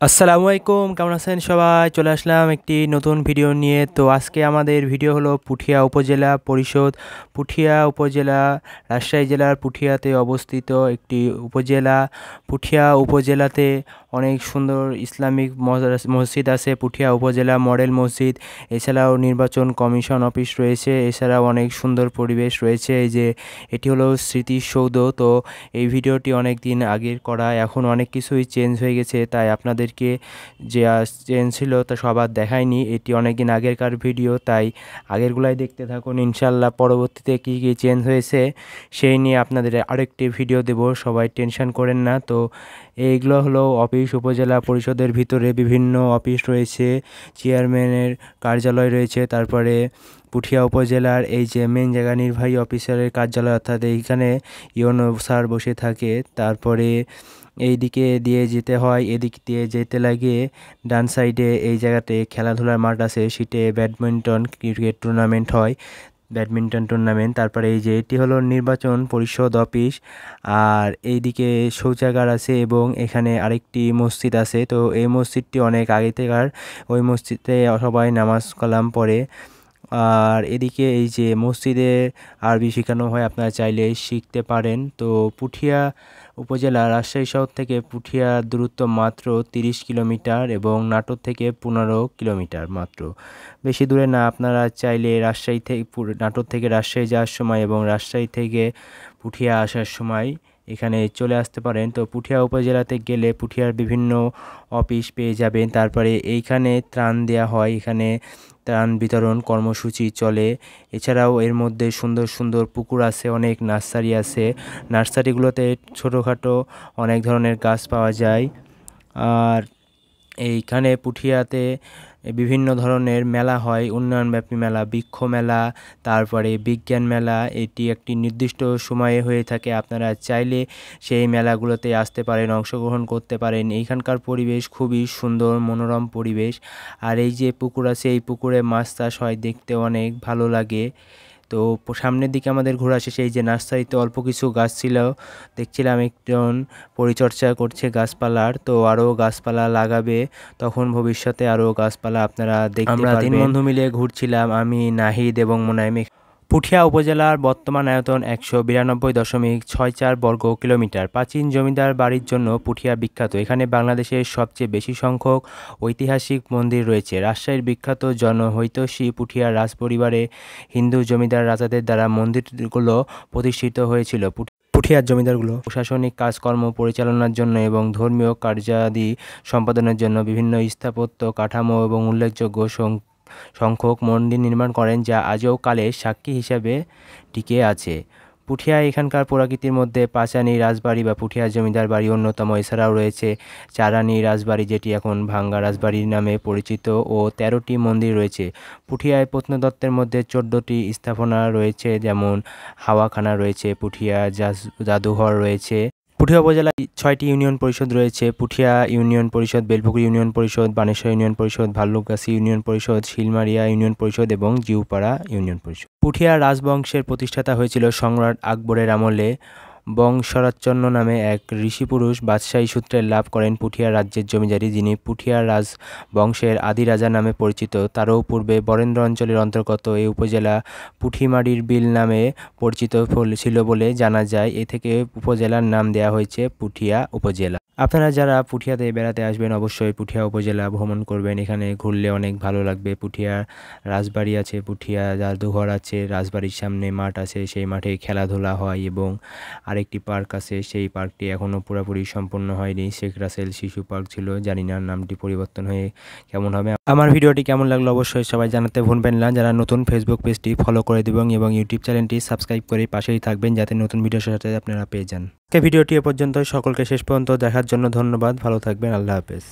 আসসালামু আলাইকুম, কেমন আছেন সবাই? চলে আসলাম একটি নতুন ভিডিও নিয়ে। তো আজকে আমাদের ভিডিও হলো পুঠিয়া উপজেলা পরিষদ। পুঠিয়া উপজেলা রাজশাহী জেলার পুঠিয়াতে অবস্থিত একটি উপজেলা। পুঠিয়া উপজেলাতে অনেক সুন্দর ইসলামিক মসজিদ আছে। পুঠিয়া উপজেলা মডেল মসজিদ, এছাড়াও নির্বাচন কমিশন অফিস রয়েছে, এছাড়াও অনেক সুন্দর পরিবেশ রয়েছে। এই যে এটি হলো স্মৃতিসৌধ। তো এই ভিডিওটি অনেক দিন আগের করা, এখন অনেক কিছুই চেঞ্জ হয়ে গেছে, তাই আপনাদেরকে যে চেঞ্জ ছিল তা সবার দেখায়নি। এটি অনেক দিন আগেরকার ভিডিও, তাই আগেরগুলাই দেখতে থাকুন। ইনশাল্লাহ পরবর্তীতে কী কী চেঞ্জ হয়েছে সেই নিয়ে আপনাদের আরেকটি ভিডিও দেব, সবাই টেনশন করেন না। তো এইগুলো হলো অফিস। উপজেলা পরিষদের ভিতরে বিভিন্ন অফিস রয়েছে, চেয়ারম্যানের কার্যালয় রয়েছে, তারপরে পুঠিয়া উপজেলার এই যে মেন জায়গা নির্বাহী অফিসারের কার্যালয়, অর্থাৎ এইখানে ইউনো স্যার বসে থাকে। তারপরে এই দিকে দিয়ে যেতে হয়, এদিক দিয়ে যেতে লাগে ডান সাইডে এই জায়গাতে খেলাধুলার মাঠ আছে, সেটে ব্যাডমিন্টন ক্রিকেট টুর্নামেন্ট হয়, ব্যাডমিন্টন টুর্নামেন্ট। তারপরে এই যে এটি হলো নির্বাচন পরিষদ অফিস, আর এইদিকে শৌচাগার আছে এবং এখানে আরেকটি মসজিদ আছে। তো এই মসজিদটি অনেক আগে থেকের, ওই মসজিদে সবাই নামাজ কালাম পড়ে। আর এদিকে এই যে মসজিদে আরবি শেখানো হয়, আপনারা চাইলে শিখতে পারেন। তো পুঠিয়া উপজেলা রাজশাহী শহর থেকে পুঠিয়ার দূরত্ব মাত্র 30 কিলোমিটার এবং নাটোর থেকে 15 কিলোমিটার মাত্র, বেশি দূরে না। আপনারা চাইলে রাজশাহী থেকে নাটোর থেকে রাজশাহী যাওয়ার সময় এবং রাজশাহী থেকে পুঠিয়া আসার সময় এখানে চলে আসতে পারেন। তো পুঠিয়া উপজেলাতে গেলে পুঠিয়ার বিভিন্ন অফিস পেয়ে যাবেন। তারপরে এইখানে ত্রাণ দেওয়া হয়, এখানে ত্রাণ বিতরণ কর্মসূচি চলে। এছাড়াও এর মধ্যে সুন্দর সুন্দর পুকুর আছে, অনেক নার্সারি আছে। নার্সারিগুলোতে ছোটোখাটো অনেক ধরনের গাছ পাওয়া যায়। আর এইখানে পুঠিয়াতে বিভিন্ন ধরনের মেলা হয়, উন্নয়নব্যাপী মেলা, বৃক্ষ মেলা, তারপরে বিজ্ঞান মেলা। এটি একটি নির্দিষ্ট সময়ে হয়ে থাকে, আপনারা চাইলে সেই মেলাগুলোতে আসতে পারেন, অংশগ্রহণ করতে পারেন। এইখানকার পরিবেশ খুবই সুন্দর, মনোরম পরিবেশ। আর এই যে পুকুর আছে, এই পুকুরে মাছ চাষ হয়, দেখতে অনেক ভালো লাগে। তো সামনের দিকে আমাদের ঘোরা শেষে এই যে নার্সারিতে অল্প কিছু গাছ ছিল, দেখছিলাম একজন পরিচর্যা করছে গাছপালার। তো আরও গাছপালা লাগাবে, তখন ভবিষ্যতে আরও গাছপালা আপনারা দেখতে পারবেন। আমরা 3 বন্ধু মিলে ঘুরছিলাম, আমি, নাহিদ এবং মুনাইম। পুঠিয়া উপজেলার বর্তমান আয়তন 192.64 বর্গ কিলোমিটার। প্রাচীন জমিদার বাড়ির জন্য পুঠিয়া বিখ্যাত। এখানে বাংলাদেশের সবচেয়ে বেশি সংখ্যক ঐতিহাসিক মন্দির রয়েছে। রাজশাহীর বিখ্যাত জনহৈতৈষী পুঠিয়া রাজপরিবারে হিন্দু জমিদার রাজাদের দ্বারা মন্দিরগুলো প্রতিষ্ঠিত হয়েছিল। পুঠিয়ার জমিদারগুলো প্রশাসনিক কাজকর্ম পরিচালনার জন্য এবং ধর্মীয় কার্যাদি সম্পাদনের জন্য বিভিন্ন স্থাপত্য কাঠামো এবং উল্লেখযোগ্য সংখ্যক মন্দির নির্মাণ করেন, যা আজও কালের সাক্ষী হিসাবে টিকে আছে। পুঠিয়া এখানকার প্রকৃতির মধ্যে পাঁচানী রাজবাড়ি বা পুঠিয়া জমিদার বাড়ি অন্যতম। এছাড়াও রয়েছে চারানী রাজবাড়ি, যেটি এখন ভাঙ্গা রাজবাড়ি নামে পরিচিত, ও 13টি মন্দির রয়েছে। পুঠিয়ায় প্রত্নতত্ত্বের মধ্যে 14টি স্থাপনা রয়েছে, যেমন হাওয়াখানা রয়েছে, পুঠিয়া জাদুঘর রয়েছে। পুঠিয়া উপজেলায় 6টি ইউনিয়ন পরিষদ রয়েছে: পুঠিয়া ইউনিয়ন পরিষদ, বেলপুকুর ইউনিয়ন পরিষদ, বানেশ্বর ইউনিয়ন পরিষদ, ভাল্লুকগাছি ইউনিয়ন পরিষদ, শিলমারিয়া ইউনিয়ন পরিষদ এবং জিউপাড়া ইউনিয়ন পরিষদ। পুঠিয়া রাজবংশের প্রতিষ্ঠাতা হয়েছিল সম্রাট আকবরের আমলে। বংশরাচ্ছন্ন নামে এক ঋষিপুরুষ বাদশাহী সূত্রে লাভ করেন পুঠিয়া রাজ্যের জমিদারি, যিনি পুঠিয়া রাজবংশের আদি রাজা নামে পরিচিত। তারও পূর্বে বরেন্দ্র অঞ্চলের অন্তর্গত এই উপজেলা পুঠিমারির বিল নামে পরিচিত ছিল বলে জানা যায়। এ থেকে উপজেলার নাম দেওয়া হয়েছে পুঠিয়া উপজেলা। আপনারা যারা পুঠিয়াতে বেড়াতে আসবেন অবশ্যই পুঠিয়া উপজেলা ভ্রমণ করবেন, এখানে ঘুরলে অনেক ভালো লাগবে। পুঠিয়া রাজবাড়ি আছে, পুঠিয়া জাদুঘর আছে, রাজবাড়ির সামনে মাঠ আছে, সেই মাঠে খেলাধুলা হয় এবং আরেকটি পার্ক আছে, সেই পার্কটি এখনও পুরোপুরি সম্পূর্ণ হয়নি। শেখ রাসেল শিশু পার্ক ছিল, জানি না নামটি পরিবর্তন হয়ে কেমন হবে। আমার ভিডিওটি কেমন লাগলো অবশ্যই সবাই জানাতে ভুলবেন না। যারা নতুন ফেসবুক পেজটি ফলো করে দেবেন এবং ইউটিউব চ্যানেলটি সাবস্ক্রাইব করে পাশেই থাকবেন, যাতে নতুন ভিডিওর সাথে আপনারা পেয়ে যান। ভিডিওটি এ পর্যন্ত, সকলকে শেষ পর্যন্ত দেখার জন্য ধন্যবাদ। ভালো থাকবেন, আল্লাহ হাফেজ।